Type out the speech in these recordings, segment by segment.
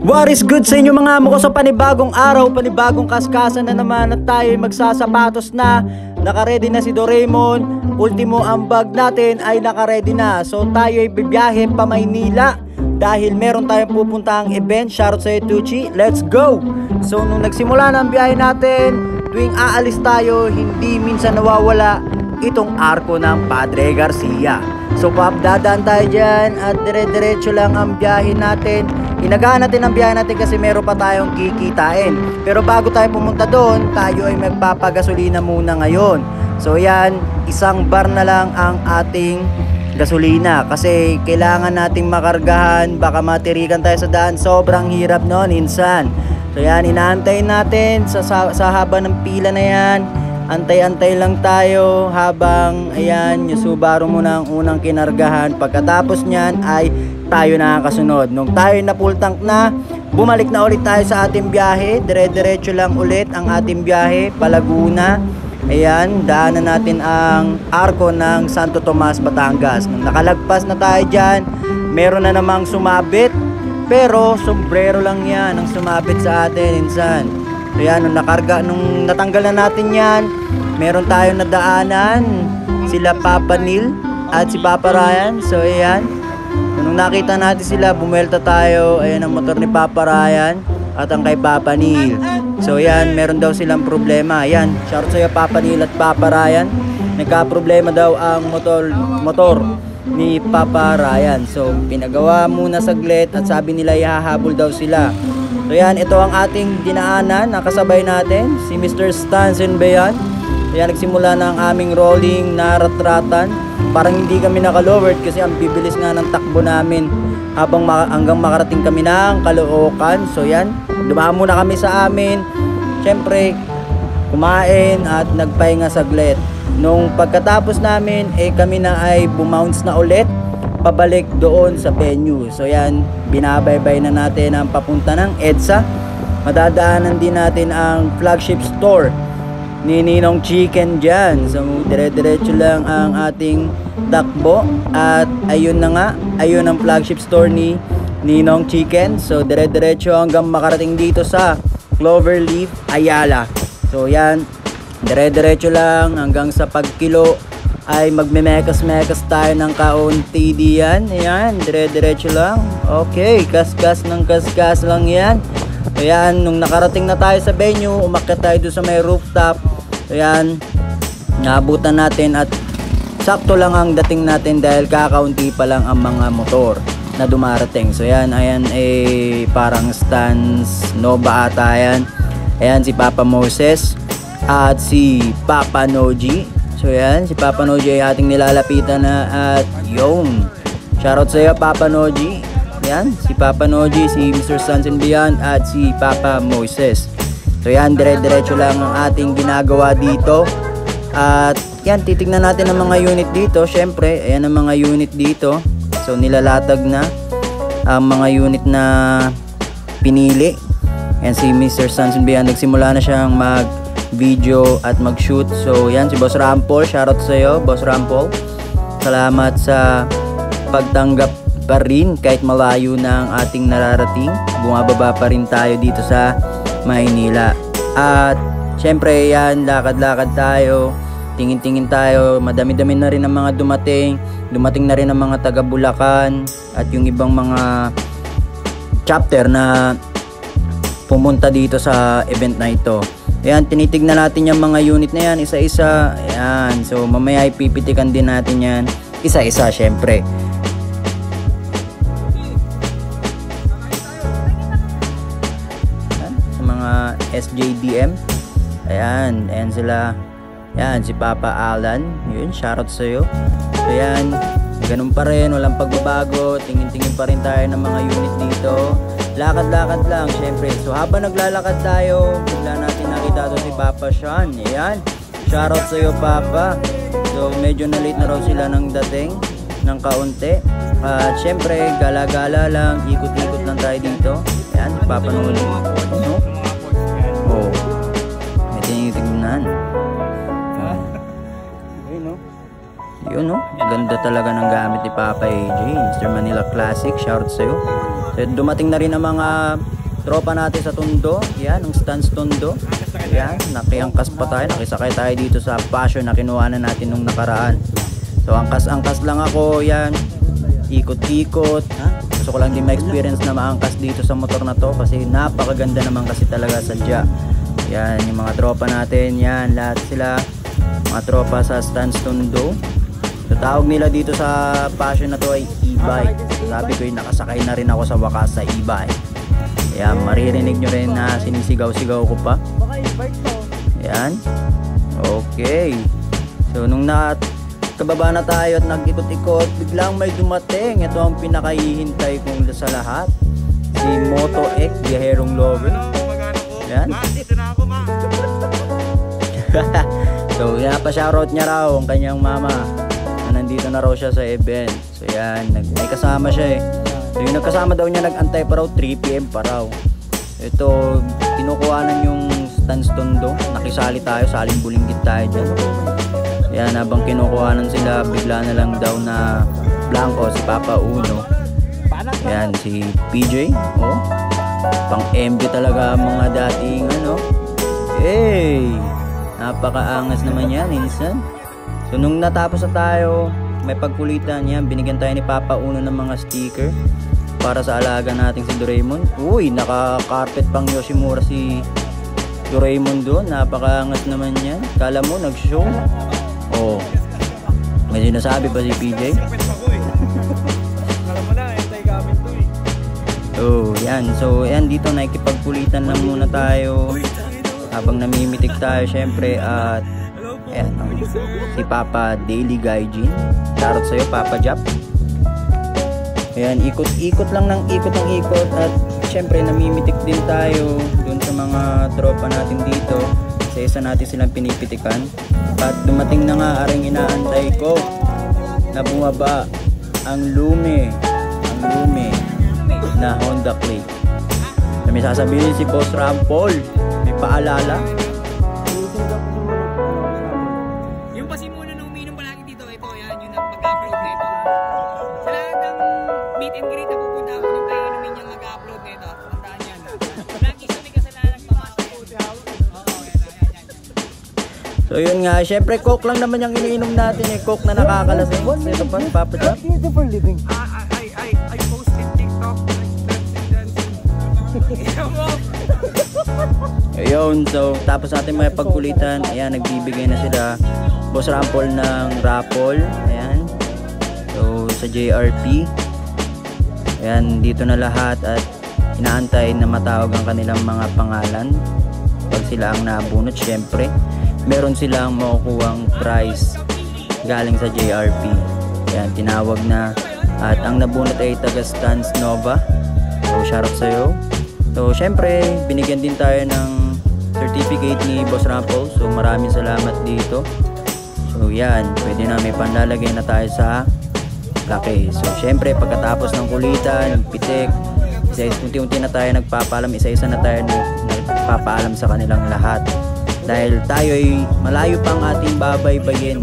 What is good sa inyo mga amo ko sa panibagong araw, panibagong kaskasan na naman at tayo magsasapatos na. Nakaredy na si Doraemon, ultimo ang bag natin ay nakaredy na. So tayo ay bibiyahe pa Maynila dahil meron tayong pupuntahang event. Shoutout sa Tucci, let's go! So nung nagsimula na ang biyahe natin, tuwing aalis tayo, hindi minsan nawawala itong arko ng Padre Garcia. So dadaan tayo dyan at dire-diretso lang ang biyahe natin. Inagaan natin ang biyahe natin kasi meron pa tayong kikitain. Pero bago tayo pumunta doon, tayo ay magpapagasolina muna ngayon. So yan, isang bar na lang ang ating gasolina kasi kailangan nating makargahan, baka matirikan tayo sa daan. Sobrang hirap noon insan. So yan, inaantayin natin sa haba ng pila na yan. Antay-antay lang tayo habang ayan, yung Subaru muna ang unang kinargahan. Pagkatapos nyan ay tayo nakakasunod. Nung tayo na full tank na, bumalik na ulit tayo sa ating biyahe. Dire-diretso lang ulit ang ating biyahe pa Laguna. Ayan, daanan natin ang arko ng Santo Tomas, Batangas. Nung nakalagpas na tayo dyan, meron na namang sumabit. Pero sombrero lang yan ang sumabit sa atin insan. So yan, nung natanggal na natin yan, meron tayong nadaanan, sila Papa Neil at si Papa Ryan. So ayan, nung nakita natin sila, bumuelta tayo. Ayan ang motor ni Papa Ryan at ang kay Papa Neil. So ayan, meron daw silang problema. Ayan, shoutout sa'yo Papa Neil at Papa Ryan. Nagka-problema daw ang motor ni Papa Ryan. So pinagawa muna saglit at sabi nila ihahabol daw sila. So yan, ito ang ating dinaanan. Nakasabay natin si Mr. Stanson Bayan. Ayan, nagsimula na ang aming rolling na ratratan. Parang hindi kami nakalowered kasi ang bibilis nga ng takbo namin hanggang makarating kami ng Caloocan. So yan, dumaan muna kami sa amin. Siyempre, kumain at nagpahinga saglit. Nung pagkatapos namin, kami na ay bumounce na ulit pabalik doon sa venue. So yan, binabaybay na natin ang papunta ng EDSA. Madadaanan din natin ang flagship store ni Ninong Chicken dyan. So dire-diretso lang ang ating takbo. At ayun na nga, ayun ang flagship store ni Ninong Chicken. So dire-diretso hanggang makarating dito sa Cloverleaf, Ayala. So yan, dire-diretso lang hanggang sa pagkilo ay magmemekas-mekas tayo ng kaunti diyan. Ayan, dire-diretso lang. Okay, kaskas ng kaskas lang yan. Ayan, nung nakarating na tayo sa venue, umakyat tayo doon sa may rooftop. Ayan, naabutan natin at sakto lang ang dating natin dahil kakaunti pa lang ang mga motor na dumarating. So ayan, parang Stans Nova ata yan. Ayan, si Papa Moses at si Papa Noji. So yan, si Papa Noji ay ating nilalapitan na at yun. Shoutout sa iyo Papa Noji. Yan, si Papa Noji, si Mr. Stanson Beyond at si Papa Moses. So yan, dire-diretso lang ang ating ginagawa dito. At yan, titignan natin ang mga unit dito. Syempre, ayan ang mga unit dito. So nilalatag na ang mga unit na pinili. Yan si Mr. Stanson Beyond, nagsimula na siyang video at mag-shoot. So yan, si Boss Rampol, shoutout sa iyo Boss Rampol. Salamat sa pagtanggap pa rin kahit malayo na ang ating nararating. Bumababa pa rin tayo dito sa Maynila. At syempre yan, lakad-lakad tayo, tingin-tingin tayo. Madami-dami na rin ang mga dumating na rin ang mga taga Bulacan at yung ibang mga chapter na pumunta dito sa event na ito. Ayan, tinitignan natin yung mga unit na yan, isa-isa. Ayan, so mamaya ipipitikan din natin yan, isa-isa syempre. Ayan, sa mga SJDM. Ayan, ayan sila. Ayan, si Papa Alan. Yun, shoutout sa'yo. So ayan, ganun pa rin, walang pagbabago. Tingin-tingin pa rin tayo ng mga unit dito. Lakad-lakad lang syempre. So habang naglalakad tayo, bigla natin nakita to si Papa Sean. Ayan, shoutout sa iyo Papa. So medyo na late na raw sila ng dating ng kaunti. At syempre, gala-gala lang, ikot-ikot lang tayo dito. Ayan, si Papa Noli. No? Oh, may tinitignan. Yun no, ganda talaga ng gamit ni Papa AJ, Mr. Manila Classic, shoutout sa'yo. So, dumating na rin ang mga tropa natin sa Tondo, yan, ang stance Tondo. Yan, nakiangkas pa tayo, nakisakay tayo dito sa Passion na kinuhanan natin nung nakaraan. So angkas lang ako, yan, ikot-ikot. Gusto ko lang din ma-experience na maangkas dito sa motor na to kasi napakaganda naman kasi talaga sadya. Yan, yung mga tropa natin, yan, lahat sila mga tropa sa stance Tondo. So tawag nila dito sa Passion na to ay e-bike. Sabi ko yung nakasakay na rin ako sa wakas sa e-bike. Ayan, maririnig nyo rin na sinisigaw-sigaw ko pa. Ayan. Okay. So nung nakababa na tayo at nag-ikot-ikot, biglang may dumating. Ito ang pinakahihintay kong sa lahat. Si Moto X, Biyaherong Lover. Ayan. So yan, pa-shoutout niya raw ang kanyang mama. Nandito na raw siya sa event. So yan, may kasama siya eh. So yung nagkasama daw niya, nag-antay pa raw, 3 PM pa raw. Ito, kinukuhanan yung stance Tondo. Nakisali tayo, saling bulinggit tayo dyan. Yan, habang kinukuhanan sila, bigla na lang daw na blanco si Papa Uno. Yan, si PJ. Oh, pang MB talaga mga dating ano. Hey, napakaangas naman yan, insan. So nung natapos na tayo, may pagkulitan yan, binigyan tayo ni Papa Uno ng mga sticker para sa alaga nating si Doraemon. Uy, naka-carpet pang Yoshimura si Doraemon doon. Napakaangas naman yan. Kala mo nag-show. Oh, may sinasabi pa si PJ. Oh, yan. So yan, dito nakikipagkulitan lang muna tayo habang namimitik tayo syempre. At ayan, si Papa Daily Gaijin. Shoutout sa'yo, Papa Jap. Ayan, ikot-ikot lang ng ikot at syempre namimitik din tayo dun sa mga tropa natin dito. Isa-isa natin silang pinipitikan. At dumating na nga aring inaantay ko na bumaba ang lume na Honda Click. Na may sasabihin si Boss Rampol, may paalala. Meet and greet na pupunta ako ng tayo namin yung mag-upload nito. Tandaan yan. Lagi kami kasalanan ng pamastay. Oo, yan. So yun nga, syempre coke lang naman yung iniinom natin eh. Coke na nakakalasing. Ito pa, Papa Jack. For living. I post in TikTok dancing. Ayun, so tapos natin may pagkulitan. Ayan, nagbibigay na sila Boss Rampol ng raffle. Ayan. So sa JRP. Ayan, dito na lahat at inaantay na matawag ang kanilang mga pangalan. Pag sila ang nabunot, syempre meron silang makukuhang prize galing sa JRP. Ayan, tinawag na. At ang nabunot ay taga Stance Nova. So shoutout sa'yo. So syempre binigyan din tayo ng certificate ni Boss Rampol. So maraming salamat dito. So yan, pwede na, may panlalagay na tayo sa laki. So syempre pagkatapos ng kulitan, pitik, unti-unti na tayo nagpapaalam, isa-isa na tayo nagpapaalam sa kanilang lahat. Dahil tayo ay malayo pang ating babaybayin.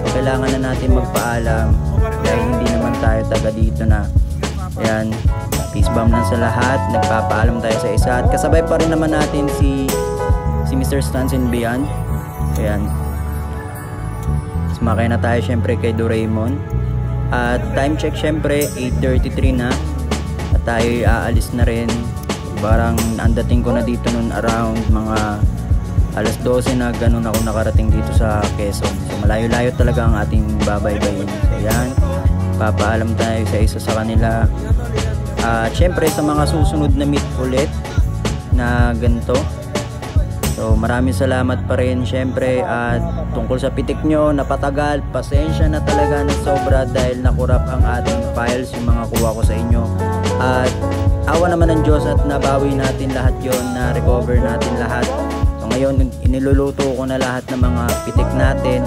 So, kailangan na natin magpaalam dahil hindi naman tayo taga dito na. Ayan, peace bomb lang sa lahat, nagpapaalam tayo sa isa. At kasabay pa rin naman natin si Mr. Stance and Beyond. Ayan, sumakay na tayo syempre kay Doraemon. At time check syempre 8:33 na at tayo aalis na rin. Parang andating ko na dito nun around mga alas 12 na ganun ako nakarating dito sa Quezon. So malayo-layo talaga ang ating babaybayin. So yan, papaalam tayo sa isa sa kanila. At syempre sa mga susunod na meet ulit na ganito. So maraming salamat pa rin syempre. At tungkol sa pitik nyo, napatagal, pasensya na talaga na sobra dahil nakurap ang ating files, yung mga kuha ko sa inyo. At awa naman ng Diyos at nabawi natin lahat yon, na recover natin lahat. So ngayon iniluluto ko na lahat ng mga pitik natin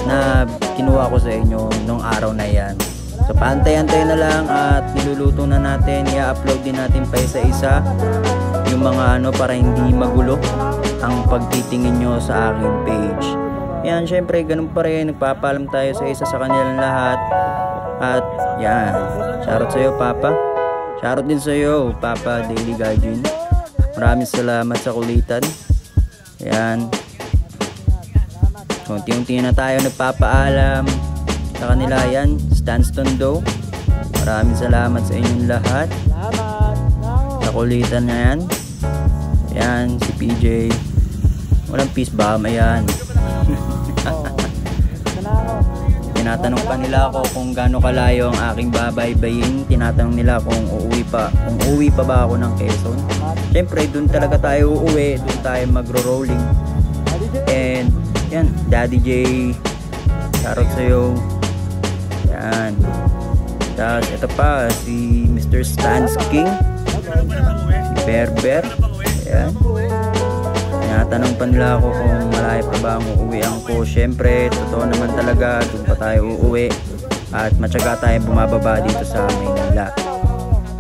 na kinuha ko sa inyo nung araw na yan. So paantay-antay na lang at niluluto na natin, i-upload din natin pa isa-isa yung mga para hindi magulo ang pagtitingin nyo sa aking page. Yan, syempre, ganun pa rin. Nagpapaalam tayo sa isa sa kanilang lahat. At, yan. Shoutout sa'yo, Papa. Shoutout din sa'yo, Papa Daily Guardian. Maraming salamat sa kulitan. Yan. Unti-unti na tayo nagpapaalam sa kanila. Yan, Stanston Doe. Maraming salamat sa inyong lahat. Sa kulitan na yan. Yan, si PJ. Walang peace bomb, ayan. Tinatanong pa nila ako kung gaano kalayo ang aking babaybayin. Tinatanong nila kung uuwi pa ba ako ng Quezon. Siyempre, dun talaga tayo uuwi. Dun tayo magro-rolling. And, yan, Daddy J. Shoutout sa'yo. Yan. Tapos, ito pa, si Mr. Stans King. Si Berber. Ayan. Tinatanong pa nila ako kung malayo pa ba ang uuwian ko. Siyempre, totoo naman talaga, doon pa tayo uuwi. At matyaga tayo bumababa dito sa Maynila.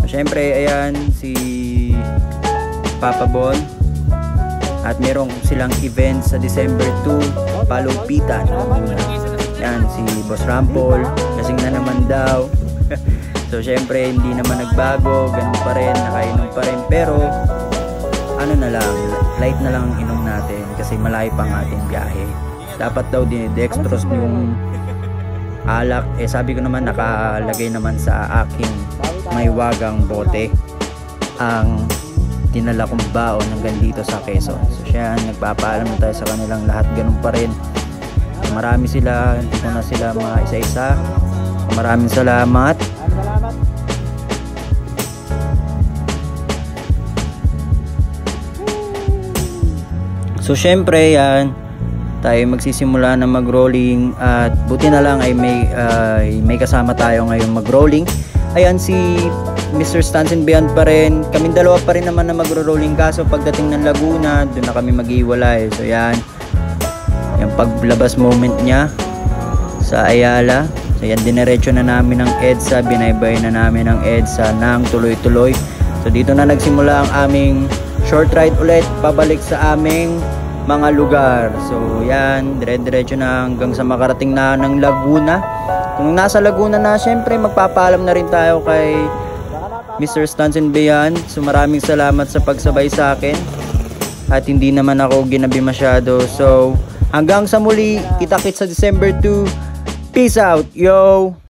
Siyempre, ayan, si Papa Bon. At meron silang event sa December 2, Palupitan. Ayan, si Boss Rampol. Kasing na naman daw. So, siyempre, hindi naman nagbago. Ganun pa rin, nakainom pa rin. Pero, ano na lang, light na lang ang inom natin kasi malayo pa ang ating biyahe. Dapat daw dinidextrose yung alak. Eh sabi ko naman nakalagay naman sa aking may wagang bote ang dinala kong baon hanggang dito sa Quezon. So siya, nagpapaalam na tayo sa kanilang lahat. Ganun pa rin. Marami sila, hindi ko na sila mga isa-isa. Maraming salamat. So syempre yan, tayo magsisimula na mag-rolling at buti na lang ay may kasama tayo ngayon mag-rolling. Ayan si Mr. Stans and Beyond pa rin. Kaming dalawa pa rin naman na magro-rolling, kaso pagdating ng Laguna, doon na kami mag-iwalay. So yan, yung paglabas moment niya sa Ayala. So yan, dinerecho na namin ng EDSA, binaybay na namin ng EDSA ng tuloy-tuloy. So dito na nagsimula ang aming short ride ulit pabalik sa aming mga lugar. So yan, dire-diretso na hanggang sa makarating na ng Laguna. Kung nasa Laguna na, syempre magpapaalam na rin tayo kay Mr. Stans and Beyond. So maraming salamat sa pagsabay sa akin at hindi naman ako ginabi masyado. So hanggang sa muli, kita-kits sa December 2. Peace out, yo!